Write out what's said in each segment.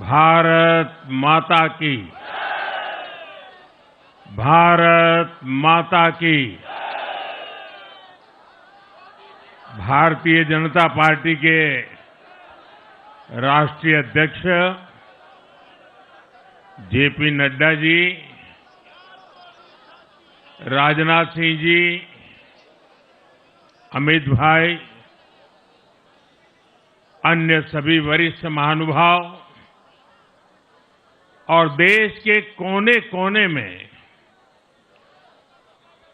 भारत माता की। भारत माता की। भारतीय जनता पार्टी के राष्ट्रीय अध्यक्ष जेपी नड्डा जी, राजनाथ सिंह जी, अमित भाई, अन्य सभी वरिष्ठ महानुभाव और देश के कोने कोने में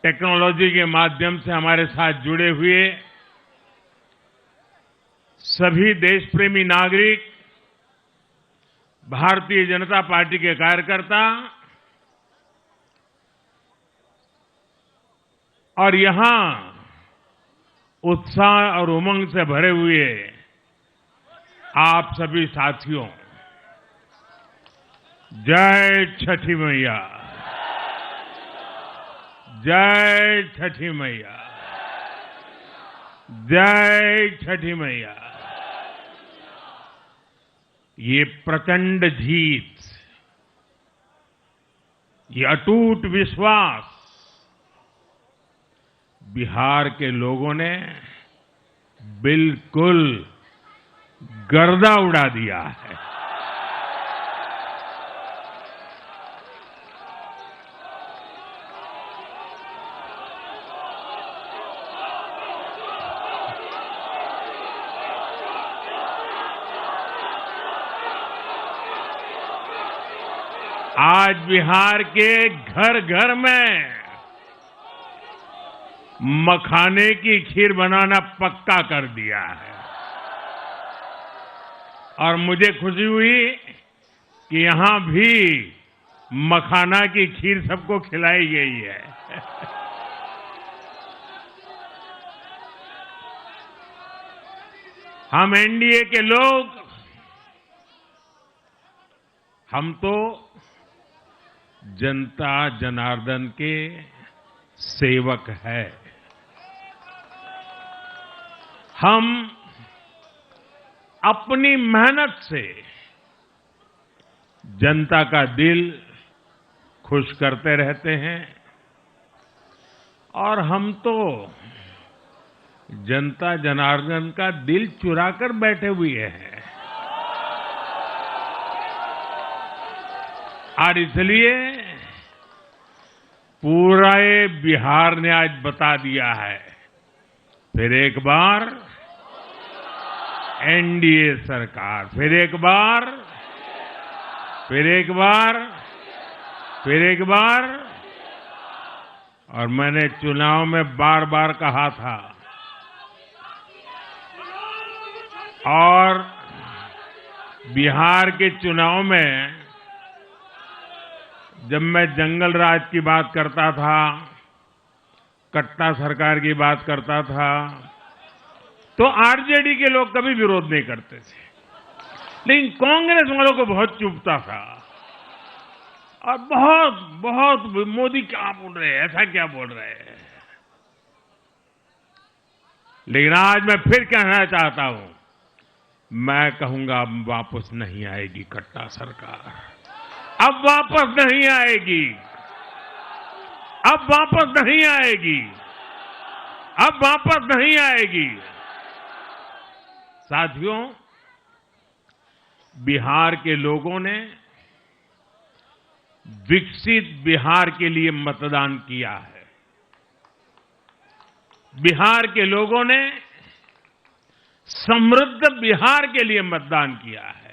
टेक्नोलॉजी के माध्यम से हमारे साथ जुड़े हुए सभी देशप्रेमी नागरिक, भारतीय जनता पार्टी के कार्यकर्ता और यहां उत्साह और उमंग से भरे हुए आप सभी साथियों, जय छठी मैया। जय छठी मैया। जय छठी मैया। ये प्रचंड जीत, ये अटूट विश्वास बिहार के लोगों ने बिल्कुल गर्दा उड़ा दिया है। आज बिहार के घर घर में मखाने की खीर बनाना पक्का कर दिया है और मुझे खुशी हुई कि यहां भी मखाना की खीर सबको खिलाई गई है। हम एनडीए के लोग, हम तो जनता जनार्दन के सेवक है। हम अपनी मेहनत से जनता का दिल खुश करते रहते हैं और हम तो जनता जनार्दन का दिल चुरा कर बैठे हुए हैं। और इसलिए पूरा ये बिहार ने आज बता दिया है, फिर एक बार एनडीए सरकार, फिर एक बार, फिर एक बार, फिर एक बार। और मैंने चुनाव में बार बार कहा था और बिहार के चुनाव में जब मैं जंगल राज की बात करता था, कट्टा सरकार की बात करता था, तो आरजेडी के लोग कभी विरोध नहीं करते थे, लेकिन कांग्रेस वालों को बहुत चुभता था और बहुत बहुत मोदी क्या बोल रहे हैं, ऐसा क्या बोल रहे हैं। लेकिन आज मैं फिर कहना चाहता हूं, मैं कहूंगा वापस नहीं आएगी कट्टा सरकार, अब वापस नहीं आएगी, अब वापस नहीं आएगी, अब वापस नहीं आएगी। साथियों, बिहार के लोगों ने विकसित बिहार के लिए मतदान किया है। बिहार के लोगों ने समृद्ध बिहार के लिए मतदान किया है।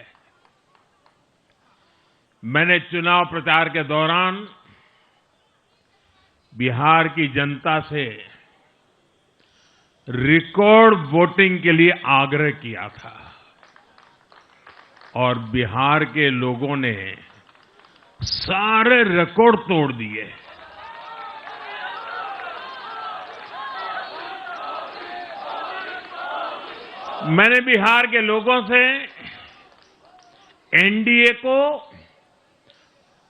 मैंने चुनाव प्रचार के दौरान बिहार की जनता से रिकॉर्ड वोटिंग के लिए आग्रह किया था और बिहार के लोगों ने सारे रिकॉर्ड तोड़ दिए। मैंने बिहार के लोगों से एनडीए को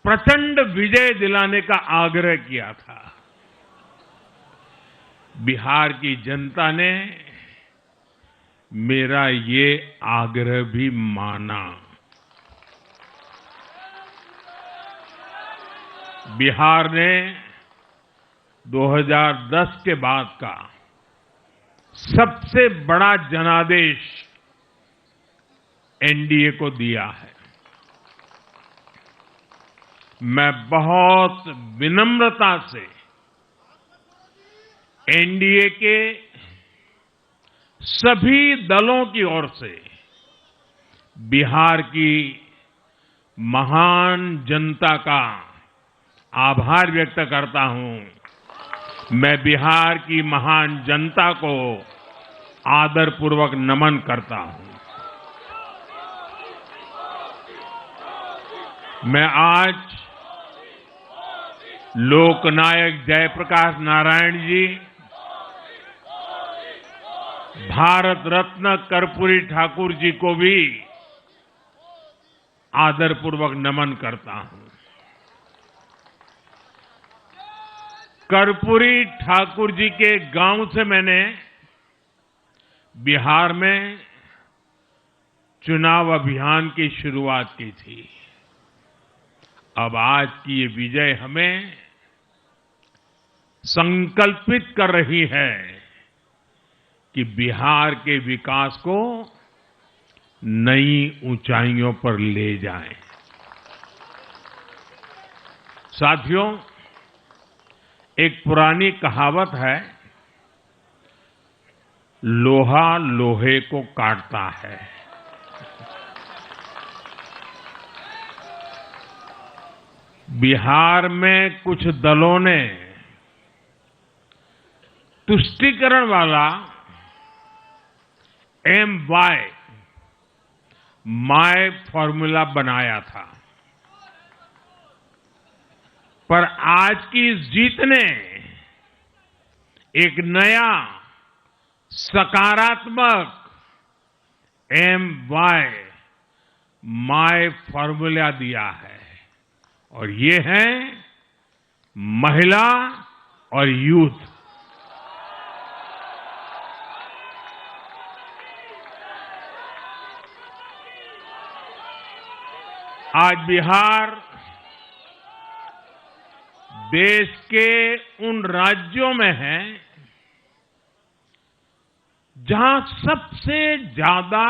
प्रचंड विजय दिलाने का आग्रह किया था। बिहार की जनता ने मेरा ये आग्रह भी माना बिहार ने 2010 के बाद का सबसे बड़ा जनादेश एनडीए को दिया है। मैं बहुत विनम्रता से एनडीए के सभी दलों की ओर से बिहार की महान जनता का आभार व्यक्त करता हूं। मैं बिहार की महान जनता को आदरपूर्वक नमन करता हूं। मैं आज लोकनायक जयप्रकाश नारायण जी, भारत रत्न कर्पूरी ठाकुर जी को भी आदरपूर्वक नमन करता हूं। कर्पूरी ठाकुर जी के गांव से मैंने बिहार में चुनाव अभियान की शुरुआत की थी। अब आज की ये विजय हमें संकल्पित कर रही है कि बिहार के विकास को नई ऊंचाइयों पर ले जाएं। साथियों, एक पुरानी कहावत है, लोहा लोहे को काटता है। बिहार में कुछ दलों ने तुष्टीकरण वाला माय फॉर्मूला बनाया था, पर आज की इस जीत ने एक नया सकारात्मक माय फॉर्मूला दिया है, और ये है महिला और यूथ। आज बिहार देश के उन राज्यों में है जहां सबसे ज्यादा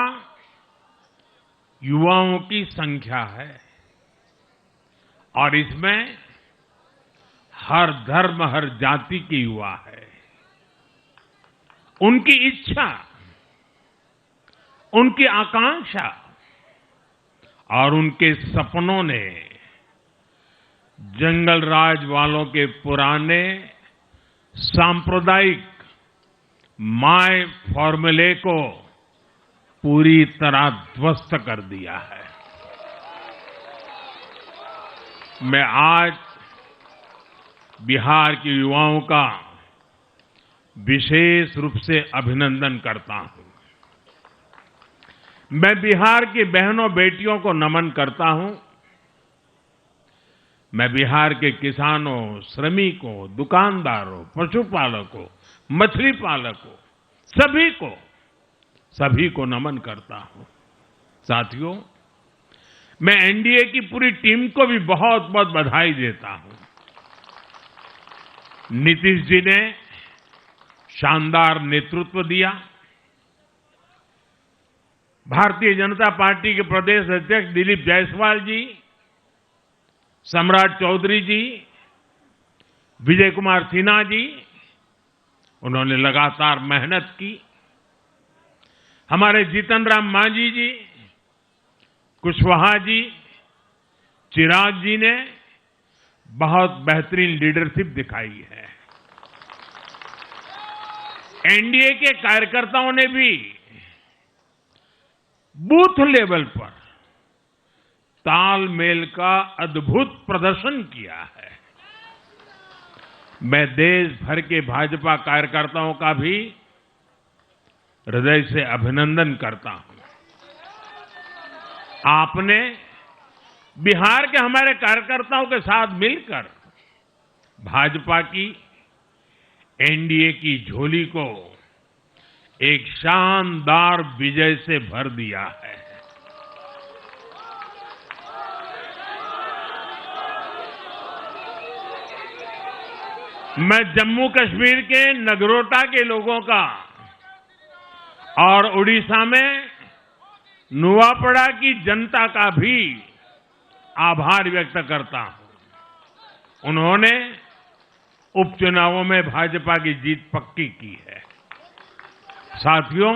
युवाओं की संख्या है, और इसमें हर धर्म हर जाति के युवा है। उनकी इच्छा, उनकी आकांक्षा और उनके सपनों ने जंगल राज वालों के पुराने सांप्रदायिक माय फॉर्मूले को पूरी तरह ध्वस्त कर दिया है। मैं आज बिहार के युवाओं का विशेष रूप से अभिनंदन करता हूं। मैं बिहार की बहनों बेटियों को नमन करता हूं। मैं बिहार के किसानों, श्रमिकों, दुकानदारों, पशुपालकों, मछली पालकों, सभी को नमन करता हूं। साथियों, मैं एनडीए की पूरी टीम को भी बहुत बहुत बधाई देता हूं। नीतीश जी ने शानदार नेतृत्व दिया। भारतीय जनता पार्टी के प्रदेश अध्यक्ष दिलीप जायसवाल जी, सम्राट चौधरी जी, विजय कुमार सिन्हा जी, उन्होंने लगातार मेहनत की। हमारे जीतन राम मांझी जी, कुशवाहा जी, चिराग जी ने बहुत बेहतरीन लीडरशिप दिखाई है। एनडीए के कार्यकर्ताओं ने भी बूथ लेवल पर तालमेल का अद्भुत प्रदर्शन किया है। मैं देश भर के भाजपा कार्यकर्ताओं का भी हृदय से अभिनंदन करता हूं। आपने बिहार के हमारे कार्यकर्ताओं के साथ मिलकर भाजपा की एनडीए की झोली को एक शानदार विजय से भर दिया है। मैं जम्मू कश्मीर के नगरोटा के लोगों का और उड़ीसा में नुआपड़ा की जनता का भी आभार व्यक्त करता हूं। उन्होंने उपचुनावों में भाजपा की जीत पक्की की है। साथियों,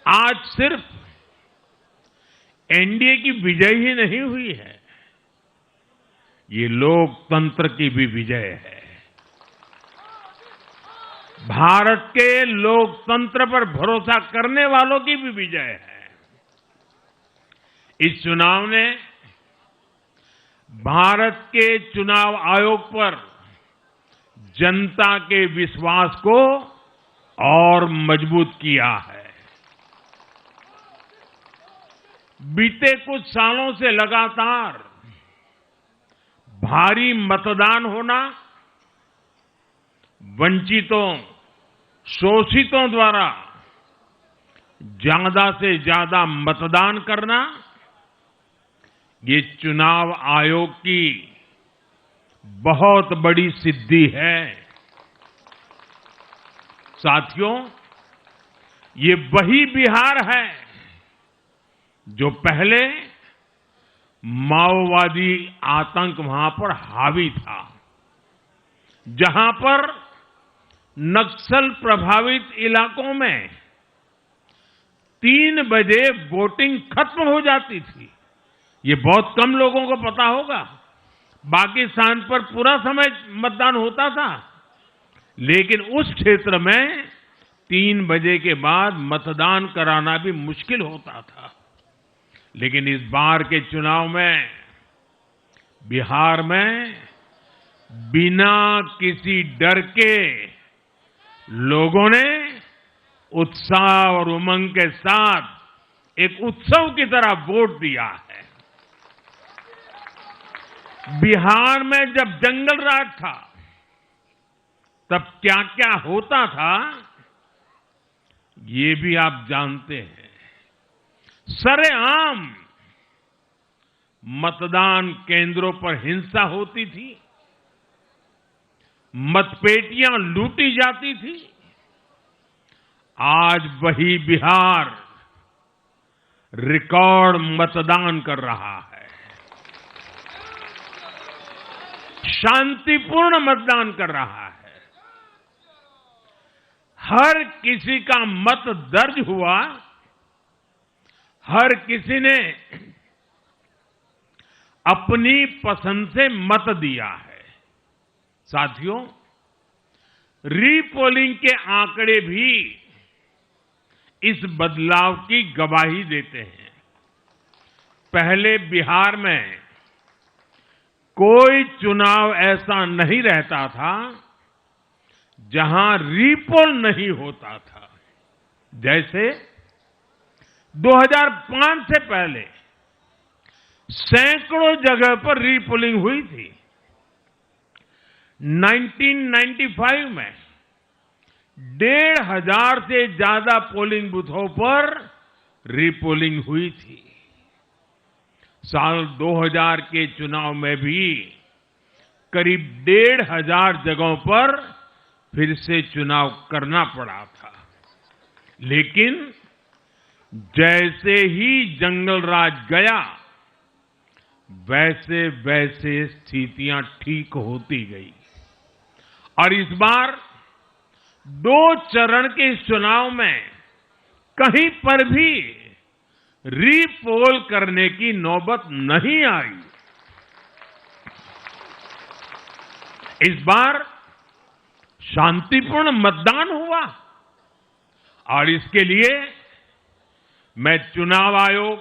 आज सिर्फ एनडीए की विजय ही नहीं हुई है, ये लोकतंत्र की भी विजय है। भारत के लोकतंत्र पर भरोसा करने वालों की भी विजय है। इस चुनाव ने भारत के चुनाव आयोग पर जनता के विश्वास को और मजबूत किया है। बीते कुछ सालों से लगातार भारी मतदान होना, वंचितों, शोषितों द्वारा ज्यादा से ज्यादा मतदान करना, ये चुनाव आयोग की बहुत बड़ी सिद्धि है। साथियों, ये वही बिहार है जो पहले माओवादी आतंक वहां पर हावी था, जहां पर नक्सल प्रभावित इलाकों में 3 बजे वोटिंग खत्म हो जाती थी। ये बहुत कम लोगों को पता होगा। बाकी स्थान पर पूरा समय मतदान होता था, लेकिन उस क्षेत्र में 3 बजे के बाद मतदान कराना भी मुश्किल होता था। लेकिन इस बार के चुनाव में बिहार में बिना किसी डर के लोगों ने उत्साह और उमंग के साथ एक उत्सव की तरह वोट दिया है। बिहार में जब जंगल राज था, तब क्या क्या होता था, ये भी आप जानते हैं। सरेआम मतदान केंद्रों पर हिंसा होती थी, मतपेटियां लूटी जाती थी। आज वही बिहार रिकॉर्ड मतदान कर रहा है, शांतिपूर्ण मतदान कर रहा है। हर किसी का मत दर्ज हुआ, हर किसी ने अपनी पसंद से मत दिया है। साथियों, रीपोलिंग के आंकड़े भी इस बदलाव की गवाही देते हैं। पहले बिहार में कोई चुनाव ऐसा नहीं रहता था जहां रीपोल नहीं होता था। जैसे 2005 से पहले सैकड़ों जगह पर रीपोलिंग हुई थी। 1995 में 1,500 से ज्यादा पोलिंग बूथों पर रीपोलिंग हुई थी। साल 2000 के चुनाव में भी करीब 1,500 जगहों पर फिर से चुनाव करना पड़ा था। लेकिन जैसे ही जंगल राज गया, वैसे वैसे स्थितियां ठीक होती गई और इस बार 2 चरण के इस चुनाव में कहीं पर भी रीपोल करने की नौबत नहीं आई। इस बार शांतिपूर्ण मतदान हुआ और इसके लिए मैं चुनाव आयोग,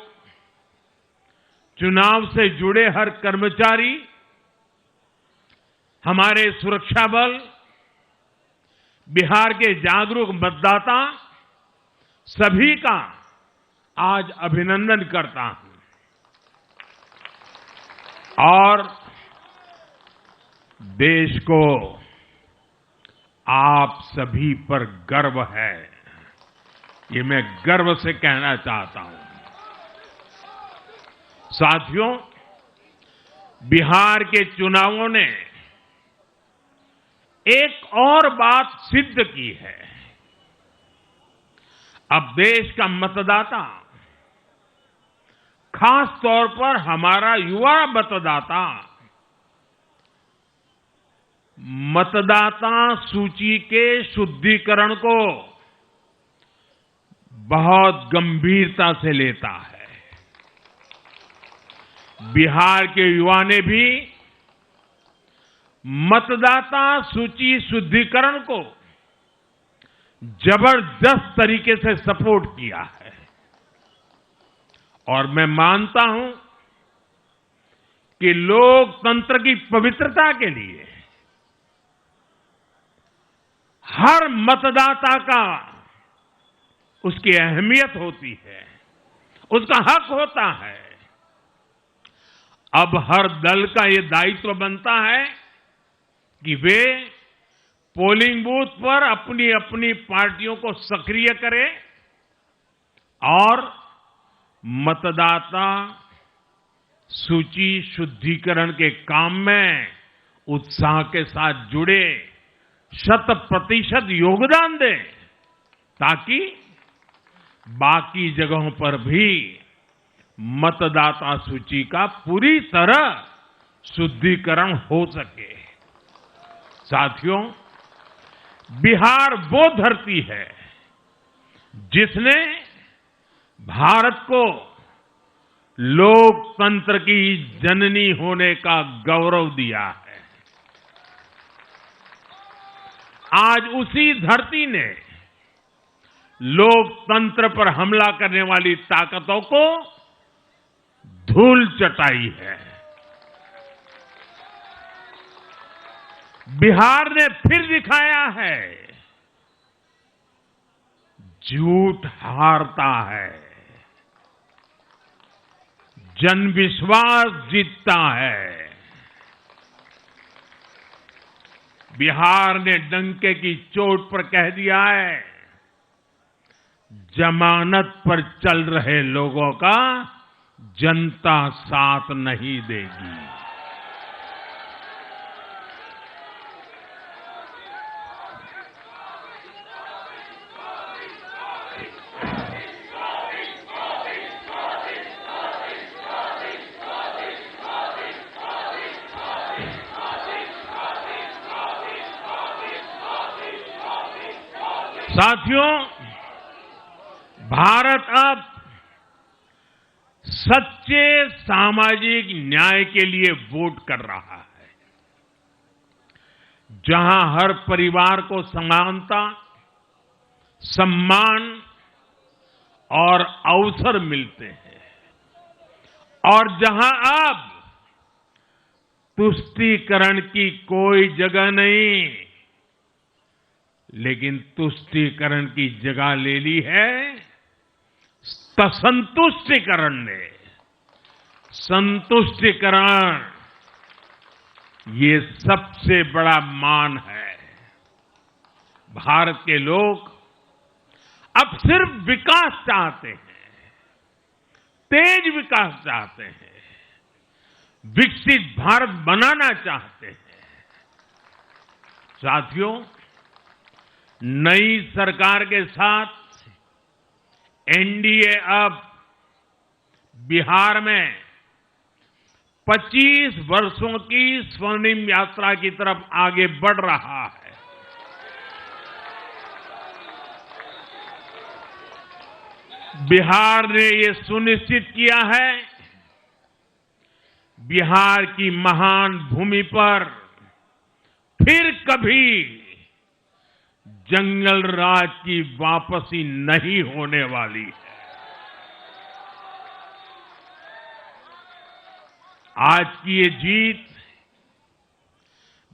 चुनाव से जुड़े हर कर्मचारी, हमारे सुरक्षा बल, बिहार के जागरूक मतदाता, सभी का आज अभिनंदन करता हूं और देश को आप सभी पर गर्व है, ये मैं गर्व से कहना चाहता हूं। साथियों, बिहार के चुनावों ने एक और बात सिद्ध की है। अब देश का मतदाता, खास तौर पर हमारा युवा मतदाता, मतदाता सूची के शुद्धिकरण को बहुत गंभीरता से लेता है। बिहार के युवा ने भी मतदाता सूची शुद्धिकरण को जबरदस्त तरीके से सपोर्ट किया है और मैं मानता हूं कि लोकतंत्र की पवित्रता के लिए हर मतदाता का उसकी अहमियत होती है, उसका हक होता है। अब हर दल का ये दायित्व बनता है कि वे पोलिंग बूथ पर अपनी अपनी पार्टियों को सक्रिय करें और मतदाता सूची शुद्धिकरण के काम में उत्साह के साथ जुड़े, 100% योगदान दें, ताकि बाकी जगहों पर भी मतदाता सूची का पूरी तरह शुद्धिकरण हो सके। साथियों, बिहार वो धरती है जिसने भारत को लोकतंत्र की जननी होने का गौरव दिया है। आज उसी धरती ने लोकतंत्र पर हमला करने वाली ताकतों को धूल चटाई है। बिहार ने फिर दिखाया है, झूठ हारता है, जन विश्वास जीतता है। बिहार ने डंके की चोट पर कह दिया है, जमानत पर चल रहे लोगों का जनता साथ नहीं देगी। साथियों, भारत अब सच्चे सामाजिक न्याय के लिए वोट कर रहा है, जहां हर परिवार को समानता, सम्मान और अवसर मिलते हैं और जहां अब तुष्टीकरण की कोई जगह नहीं, लेकिन तुष्टीकरण की जगह ले ली है संतुष्टीकरण ने। संतुष्टीकरण ये सबसे बड़ा मान है। भारत के लोग अब सिर्फ विकास चाहते हैं, तेज विकास चाहते हैं, विकसित भारत बनाना चाहते हैं। साथियों, नई सरकार के साथ एनडीए अब बिहार में 25 वर्षों की स्वर्णिम यात्रा की तरफ आगे बढ़ रहा है। बिहार ने ये सुनिश्चित किया है, बिहार की महान भूमि पर फिर कभी जंगल राज की वापसी नहीं होने वाली है। आज की ये जीत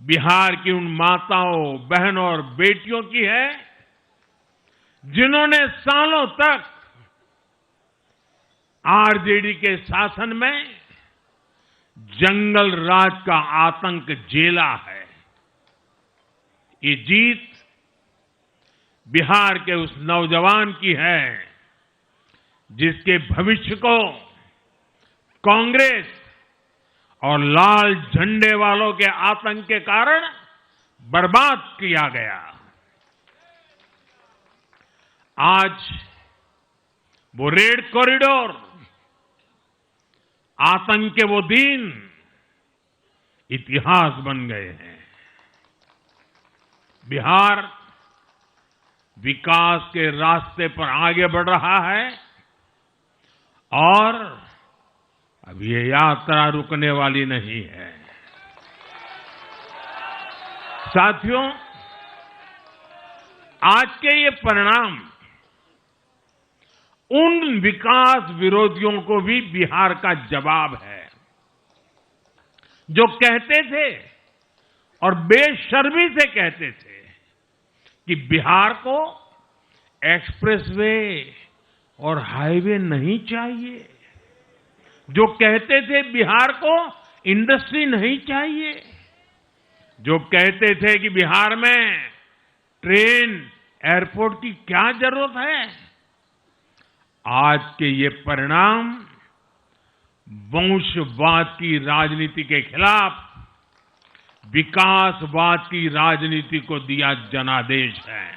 बिहार की उन माताओं, बहनों और बेटियों की है जिन्होंने सालों तक आरजेडी के शासन में जंगल राज का आतंक झेला है। ये जीत बिहार के उस नौजवान की है जिसके भविष्य को कांग्रेस और लाल झंडे वालों के आतंक के कारण बर्बाद किया गया। आज वो रेड कॉरिडोर, आतंक के वो दिन इतिहास बन गए हैं। बिहार विकास के रास्ते पर आगे बढ़ रहा है और अब ये यात्रा रुकने वाली नहीं है। साथियों, आज के ये परिणाम उन विकास विरोधियों को भी बिहार का जवाब है जो कहते थे और बेशर्मी से कहते थे कि बिहार को एक्सप्रेसवे और हाईवे नहीं चाहिए, जो कहते थे बिहार को इंडस्ट्री नहीं चाहिए, जो कहते थे कि बिहार में ट्रेन एयरपोर्ट की क्या जरूरत है। आज के ये परिणाम वंशवाद की राजनीति के खिलाफ विकासवाद की राजनीति को दिया जनादेश है।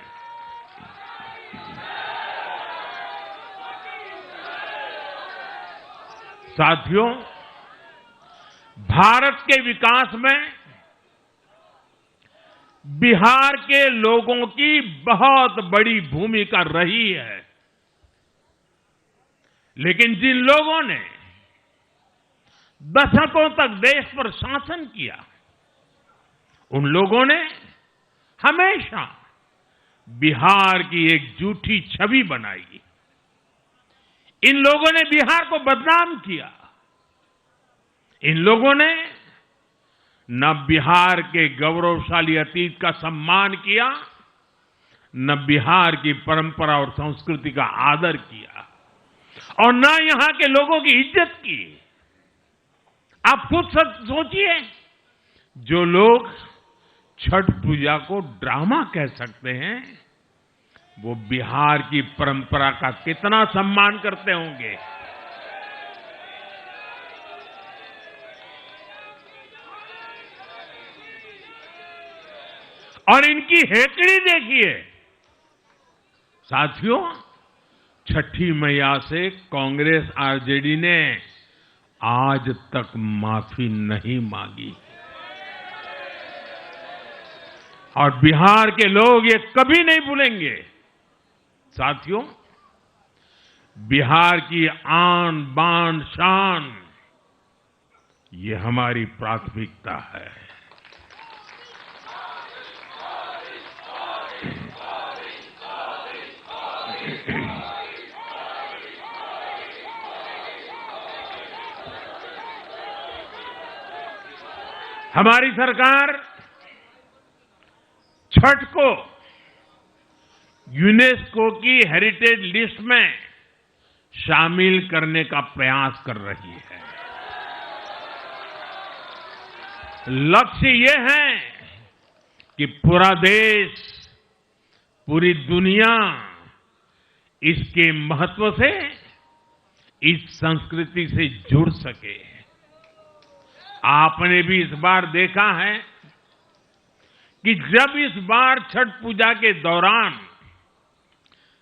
साथियों, भारत के विकास में बिहार के लोगों की बहुत बड़ी भूमिका रही है, लेकिन जिन लोगों ने दशकों तक देश पर शासन किया, उन लोगों ने हमेशा बिहार की एक झूठी छवि बनाई। इन लोगों ने बिहार को बदनाम किया। इन लोगों ने न बिहार के गौरवशाली अतीत का सम्मान किया, न बिहार की परंपरा और संस्कृति का आदर किया और न यहां के लोगों की इज्जत की। आप खुद सोचिए, जो लोग छठ पूजा को ड्रामा कह सकते हैं, वो बिहार की परंपरा का कितना सम्मान करते होंगे। और इनकी हेकड़ी देखिए। साथियों, छठी मैया से कांग्रेस आरजेडी ने आज तक माफी नहीं मांगी और बिहार के लोग ये कभी नहीं भूलेंगे। साथियों, बिहार की आन बान शान, ये हमारी प्राथमिकता है। हमारी सरकार छठ को यूनेस्को की हेरिटेज लिस्ट में शामिल करने का प्रयास कर रही है। लक्ष्य ये है कि पूरा देश, पूरी दुनिया इसके महत्व से, इस संस्कृति से जुड़ सके। आपने भी इस बार देखा है कि जब इस बार छठ पूजा के दौरान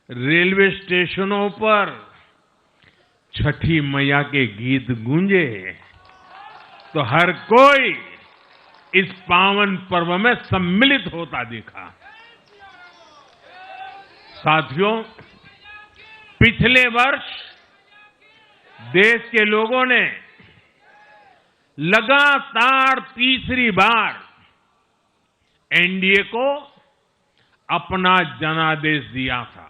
रेलवे स्टेशनों पर छठी मैया के गीत गूंजे, तो हर कोई इस पावन पर्व में सम्मिलित होता दिखा। साथियों, पिछले वर्ष देश के लोगों ने लगातार तीसरी बार एनडीए को अपना जनादेश दिया था।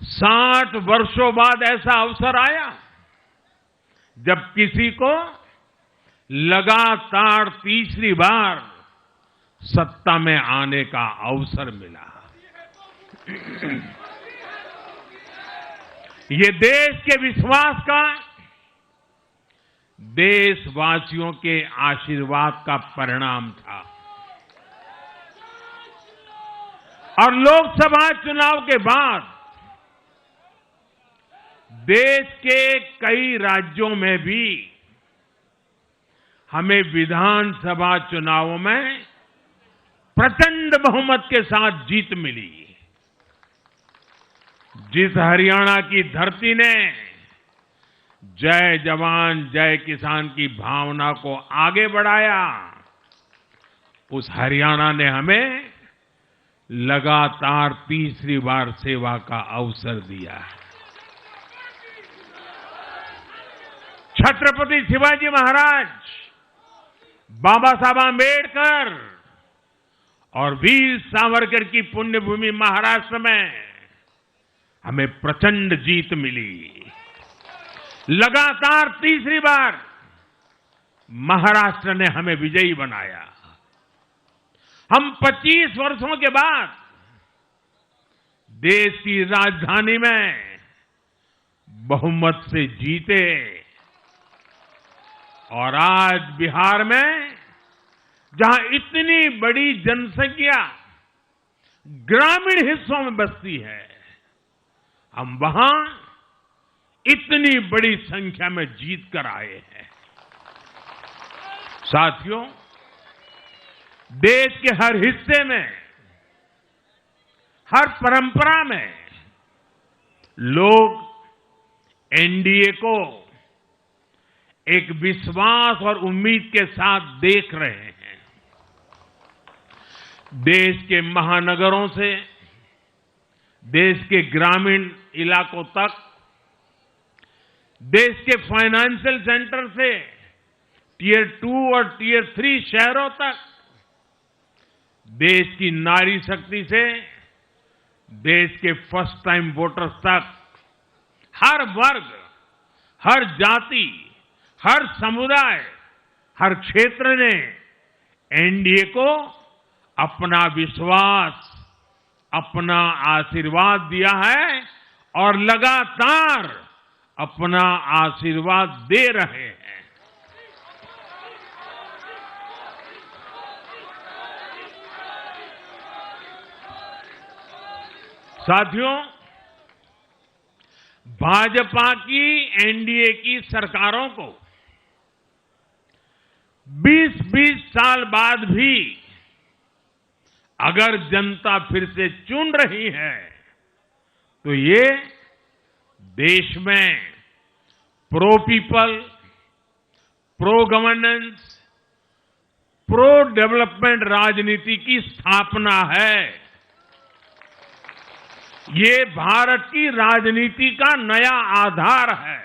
60 वर्षों बाद ऐसा अवसर आया जब किसी को लगातार तीसरी बार सत्ता में आने का अवसर मिला। ये देश के विश्वास का, देशवासियों के आशीर्वाद का परिणाम था। और लोकसभा चुनाव के बाद देश के कई राज्यों में भी हमें विधानसभा चुनावों में प्रचंड बहुमत के साथ जीत मिली। जिस हरियाणा की धरती ने जय जवान जय किसान की भावना को आगे बढ़ाया, उस हरियाणा ने हमें लगातार तीसरी बार सेवा का अवसर दिया है। छत्रपति शिवाजी महाराज, बाबा साहब आंबेडकर और वीर सावरकर की पुण्यभूमि महाराष्ट्र में हमें प्रचंड जीत मिली। लगातार तीसरी बार महाराष्ट्र ने हमें विजयी बनाया। हम 25 वर्षों के बाद देश की राजधानी में बहुमत से जीते और आज बिहार में जहां इतनी बड़ी जनसंख्या ग्रामीण हिस्सों में बसती है, हम वहां इतनी बड़ी संख्या में जीत कर आए हैं। साथियों, देश के हर हिस्से में, हर परंपरा में लोग एनडीए को एक विश्वास और उम्मीद के साथ देख रहे हैं। देश के महानगरों से देश के ग्रामीण इलाकों तक, देश के फाइनेंशियल सेंटर से टियर 2 और टियर 3 शहरों तक, देश की नारी शक्ति से देश के फर्स्ट टाइम वोटर्स तक, हर वर्ग, हर जाति, हर समुदाय, हर क्षेत्र ने एनडीए को अपना विश्वास, अपना आशीर्वाद दिया है और लगातार अपना आशीर्वाद दे रहे हैं। साथियों, भाजपा की एनडीए की सरकारों को 20-20 साल बाद भी अगर जनता फिर से चुन रही है तो ये देश में pro people, pro governance, pro development राजनीति की स्थापना है। ये भारत की राजनीति का नया आधार है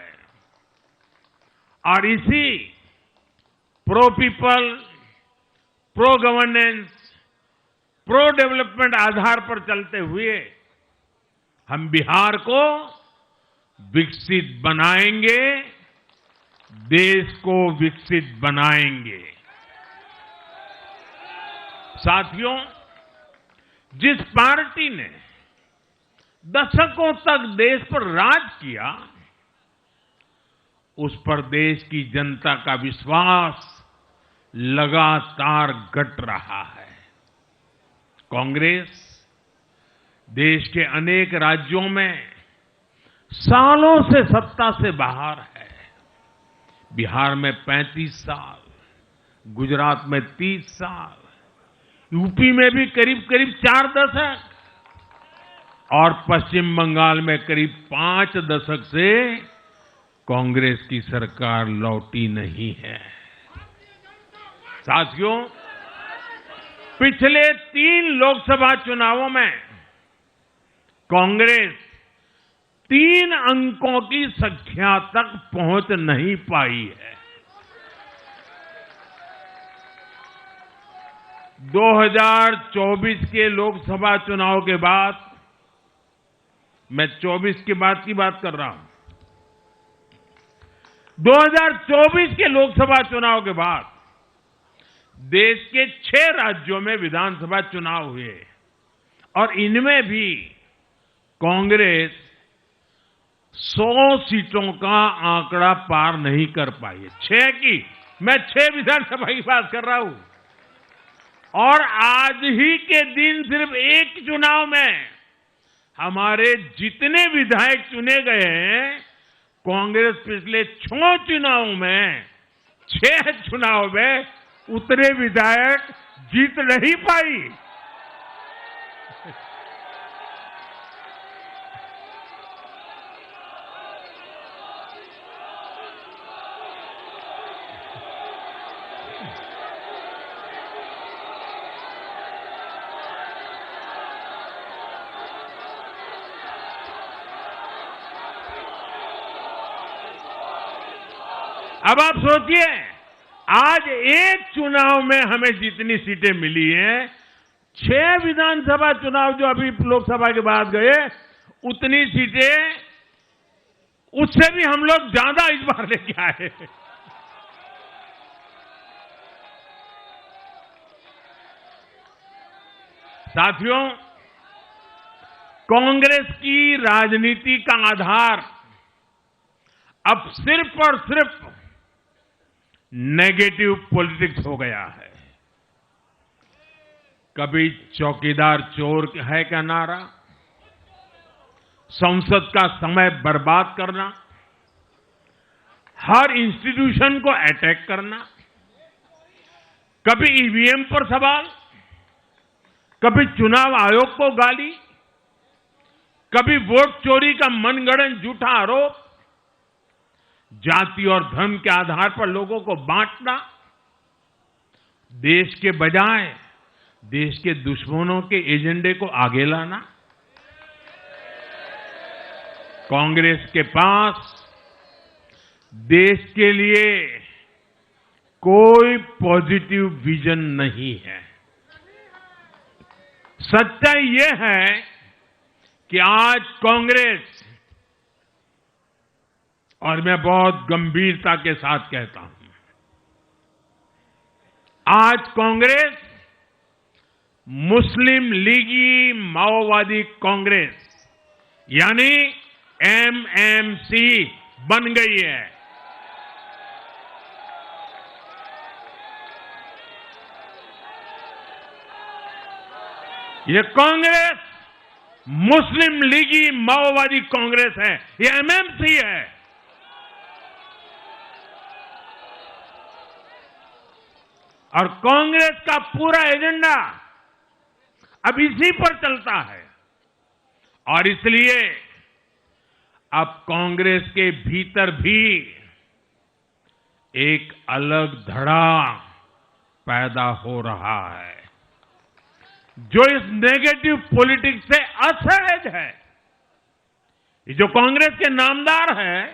और इसी pro people, pro governance, pro development आधार पर चलते हुए हम बिहार को विकसित बनाएंगे, देश को विकसित बनाएंगे। साथियों, जिस पार्टी ने दशकों तक देश पर राज किया, उस पर देश की जनता का विश्वास लगातार घट रहा है। कांग्रेस देश के अनेक राज्यों में सालों से सत्ता से बाहर है। बिहार में 35 साल, गुजरात में 30 साल, यूपी में भी करीब 4 दशक और पश्चिम बंगाल में करीब 5 दशक से कांग्रेस की सरकार लौटी नहीं है। साथियों, पिछले 3 लोकसभा चुनावों में कांग्रेस 3 अंकों की संख्या तक पहुंच नहीं पाई है। 2024 के लोकसभा चुनाव के बाद, मैं 24 के बाद की बात कर रहा हूं, 2024 के लोकसभा चुनाव के बाद देश के 6 राज्यों में विधानसभा चुनाव हुए और इनमें भी कांग्रेस 100 सीटों का आंकड़ा पार नहीं कर पाई है। 6 की, मैं 6 विधानसभा की बात कर रहा हूं। और आज ही के दिन सिर्फ एक चुनाव में हमारे जितने विधायक चुने गए हैं, कांग्रेस पिछले 6 चुनावों में, 6 चुनाव में उतने विधायक जीत नहीं पाई। अब आप सोचिए, आज एक चुनाव में हमें जितनी सीटें मिली हैं, 6 विधानसभा चुनाव जो अभी लोकसभा के बाद गए, उतनी सीटें, उससे भी हम लोग ज्यादा इस बार लेके आए। साथियों, कांग्रेस की राजनीति का आधार अब सिर्फ और सिर्फ नेगेटिव पॉलिटिक्स हो गया है। कभी चौकीदार चोर है का नारा, संसद का समय बर्बाद करना, हर इंस्टीट्यूशन को अटैक करना, कभी ईवीएम पर सवाल, कभी चुनाव आयोग को गाली, कभी वोट चोरी का मनगढ़ंत झूठा आरोप, जाति और धर्म के आधार पर लोगों को बांटना, देश के बजाय देश के दुश्मनों के एजेंडे को आगे लाना। कांग्रेस के पास देश के लिए कोई पॉजिटिव विजन नहीं है। सच्चाई यह है कि आज कांग्रेस, और मैं बहुत गंभीरता के साथ कहता हूं, आज कांग्रेस मुस्लिम लीगी माओवादी कांग्रेस यानी एमएमसी बन गई है। ये कांग्रेस मुस्लिम लीगी माओवादी कांग्रेस है, ये एमएमसी है। और कांग्रेस का पूरा एजेंडा अब इसी पर चलता है। और इसलिए अब कांग्रेस के भीतर भी एक अलग धड़ा पैदा हो रहा है, जो इस नेगेटिव पॉलिटिक्स से असहज है। ये जो कांग्रेस के नामदार हैं,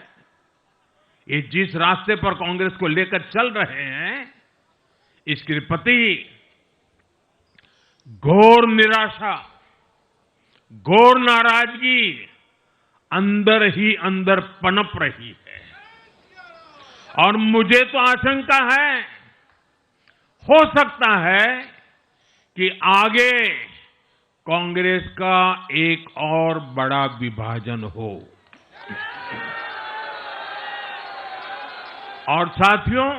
ये जिस रास्ते पर कांग्रेस को लेकर चल रहे हैं, इसके प्रति घोर निराशा, घोर नाराजगी अंदर ही अंदर पनप रही है। और मुझे तो आशंका है, हो सकता है कि आगे कांग्रेस का एक और बड़ा विभाजन हो। और साथियों,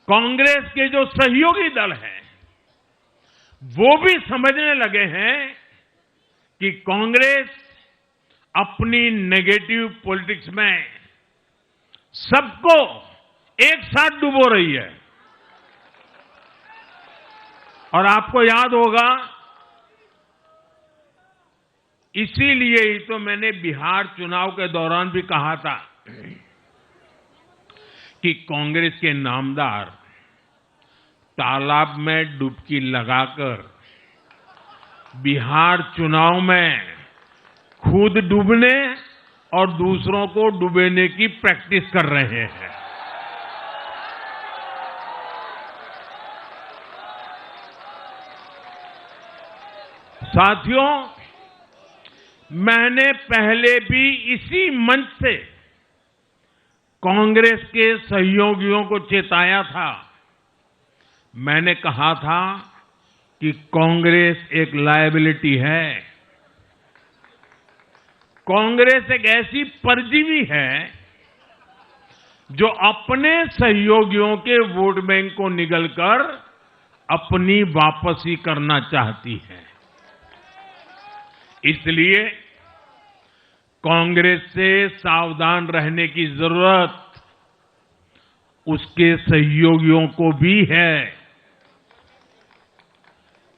कांग्रेस के जो सहयोगी दल हैं, वो भी समझने लगे हैं कि कांग्रेस अपनी नेगेटिव पॉलिटिक्स में सबको एक साथ डुबो रही है। और आपको याद होगा, इसीलिए ही तो मैंने बिहार चुनाव के दौरान भी कहा था कि कांग्रेस के नामदार तालाब में डुबकी लगाकर बिहार चुनाव में खुद डूबने और दूसरों को डुबेने की प्रैक्टिस कर रहे हैं। साथियों, मैंने पहले भी इसी मंच से कांग्रेस के सहयोगियों को चेताया था। मैंने कहा था कि कांग्रेस एक लायबिलिटी है, कांग्रेस एक ऐसी परजीवी है जो अपने सहयोगियों के वोट बैंक को निगलकर अपनी वापसी करना चाहती है। इसलिए कांग्रेस से सावधान रहने की जरूरत उसके सहयोगियों को भी है।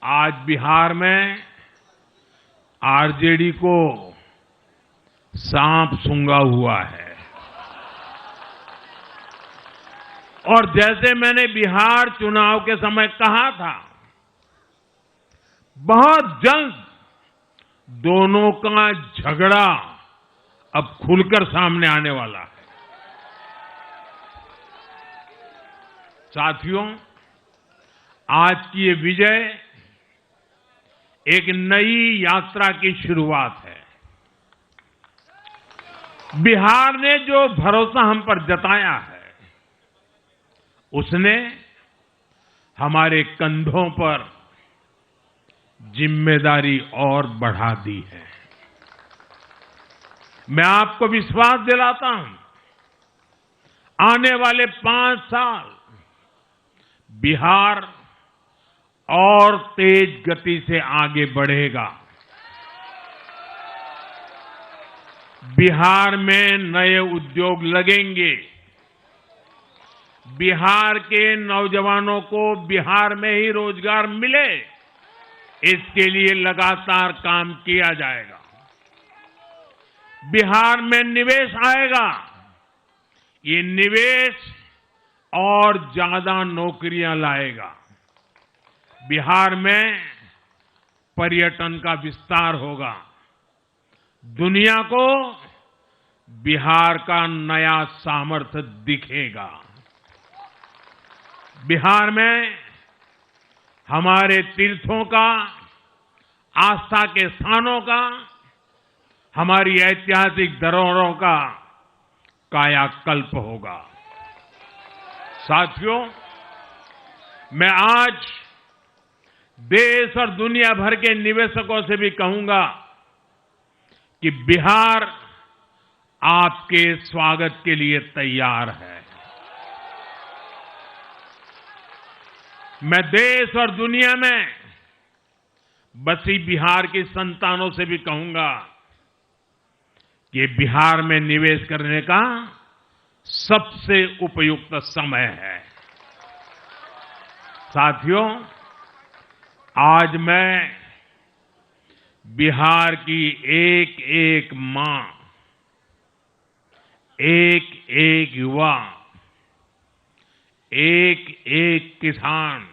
आज बिहार में आरजेडी को सांप सूंघा हुआ है। और जैसे मैंने बिहार चुनाव के समय कहा था, बहुत जल्द दोनों का झगड़ा अब खुलकर सामने आने वाला है। साथियों, आज की ये विजय एक नई यात्रा की शुरुआत है। बिहार ने जो भरोसा हम पर जताया है, उसने हमारे कंधों पर जिम्मेदारी और बढ़ा दी है। मैं आपको विश्वास दिलाता हूं, आने वाले 5 साल बिहार और तेज गति से आगे बढ़ेगा। बिहार में नए उद्योग लगेंगे। बिहार के नौजवानों को बिहार में ही रोजगार मिले, इसके लिए लगातार काम किया जाएगा। बिहार में निवेश आएगा। ये निवेश और ज्यादा नौकरियां लाएगा। बिहार में पर्यटन का विस्तार होगा। दुनिया को बिहार का नया सामर्थ्य दिखेगा। बिहार में हमारे तीर्थों का, आस्था के स्थानों का, हमारी ऐतिहासिक धरोहरों का कायाकल्प होगा। साथियों, मैं आज देश और दुनिया भर के निवेशकों से भी कहूंगा कि बिहार आपके स्वागत के लिए तैयार है। मैं देश और दुनिया में बसी बिहार की संतानों से भी कहूंगा कि बिहार में निवेश करने का सबसे उपयुक्त समय है। साथियों, आज मैं बिहार की एक एक मां, एक एक युवा, एक एक किसान,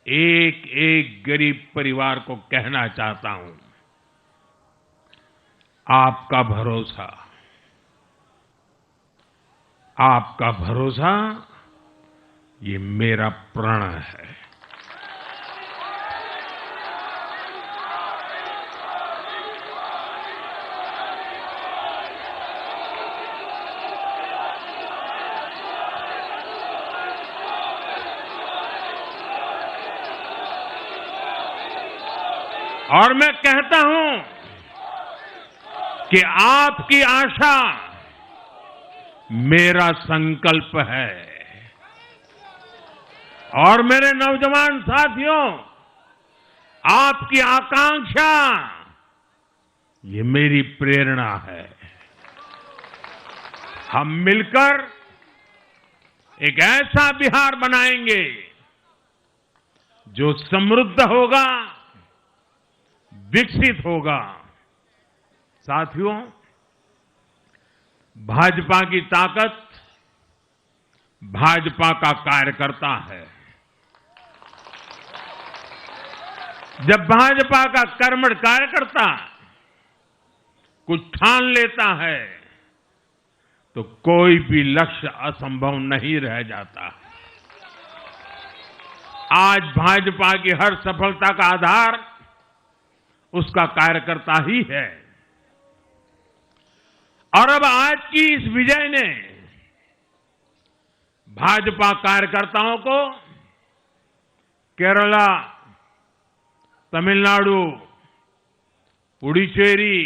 एक एक गरीब परिवार को कहना चाहता हूं, आपका भरोसा, आपका भरोसा ये मेरा प्रण है। और मैं कहता हूं कि आपकी आशा मेरा संकल्प है। और मेरे नौजवान साथियों, आपकी आकांक्षा ये मेरी प्रेरणा है। हम मिलकर एक ऐसा बिहार बनाएंगे जो समृद्ध होगा, विकसित होगा। साथियों, भाजपा की ताकत भाजपा का कार्यकर्ता है। जब भाजपा का कर्मठ कार्यकर्ता कुछ ठान लेता है तो कोई भी लक्ष्य असंभव नहीं रह जाता। आज भाजपा की हर सफलता का आधार उसका कार्यकर्ता ही है। और अब आज की इस विजय ने भाजपा कार्यकर्ताओं को केरला, तमिलनाडु, पुडुचेरी,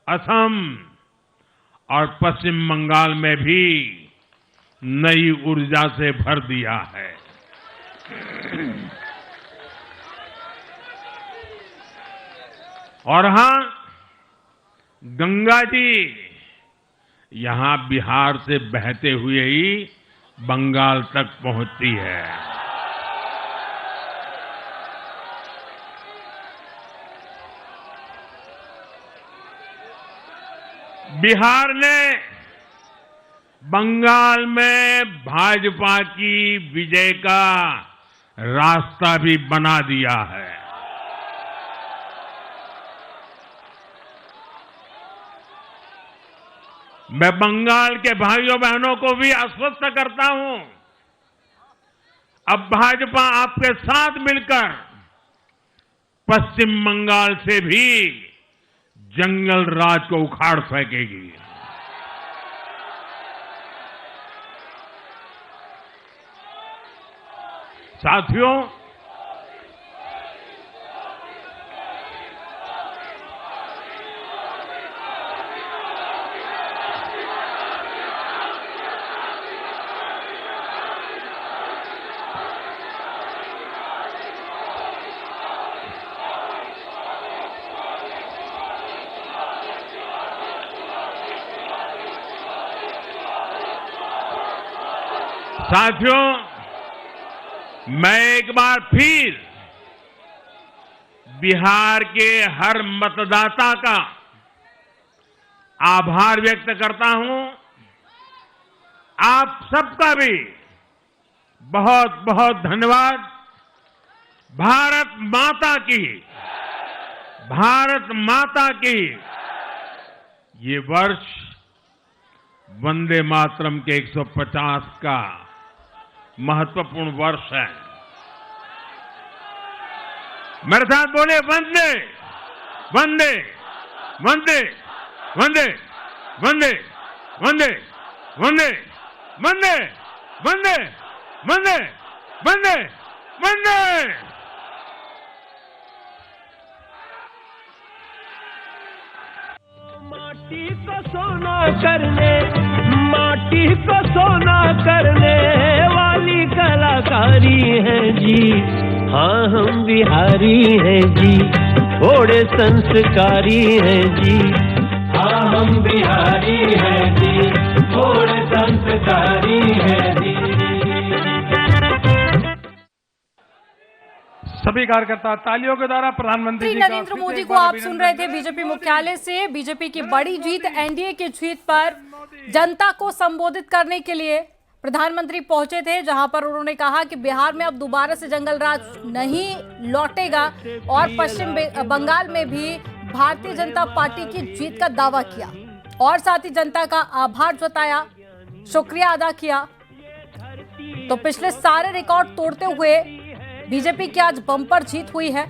असम और पश्चिम बंगाल में भी नई ऊर्जा से भर दिया है। और हां, गंगा जी यहां बिहार से बहते हुए ही बंगाल तक पहुंचती है। बिहार ने बंगाल में भाजपा की विजय का रास्ता भी बना दिया है। मैं बंगाल के भाइयों बहनों को भी आश्वस्त करता हूं अब भाजपा आपके साथ मिलकर पश्चिम बंगाल से भी जंगल राज को उखाड़ फेंकेगी। साथियों, मैं एक बार फिर बिहार के हर मतदाता का आभार व्यक्त करता हूं। आप सबका भी बहुत बहुत धन्यवाद। भारत माता की ये वर्ष वंदे मातरम के 150 का महत्वपूर्ण वर्ष है। मेरे साथ बोले वंदे वंदे वंदे वंदे वंदे वंदे वंदे वंदे वंदे वंदे वंदे वंदे। माटी को सोना करने, माटी को सोना करने वाली कलाकारी है जी। हाँ हम बिहारी हैं जी, थोड़े संस्कारी हैं जी। हाँ हम बिहारी हैं जी, थोड़े संस्कारी हैं जी। सभी कार्यकर्ता तालियों के द्वारा प्रधानमंत्री जी नरेंद्र मोदी को आप सुन रहे थे बीजेपी मुख्यालय से। बीजेपी की बड़ी जीत, एनडीए की जीत पर जनता को संबोधित करने के लिए प्रधानमंत्री पहुंचे थे, जहां पर उन्होंने कहा कि बिहार में अब दोबारा से जंगल राज नहीं लौटेगा और पश्चिम बंगाल में भी भारतीय जनता पार्टी की जीत का दावा किया और साथ ही जनता का आभार जताया, शुक्रिया अदा किया। तो पिछले सारे रिकॉर्ड तोड़ते हुए बीजेपी की आज बम्पर जीत हुई है।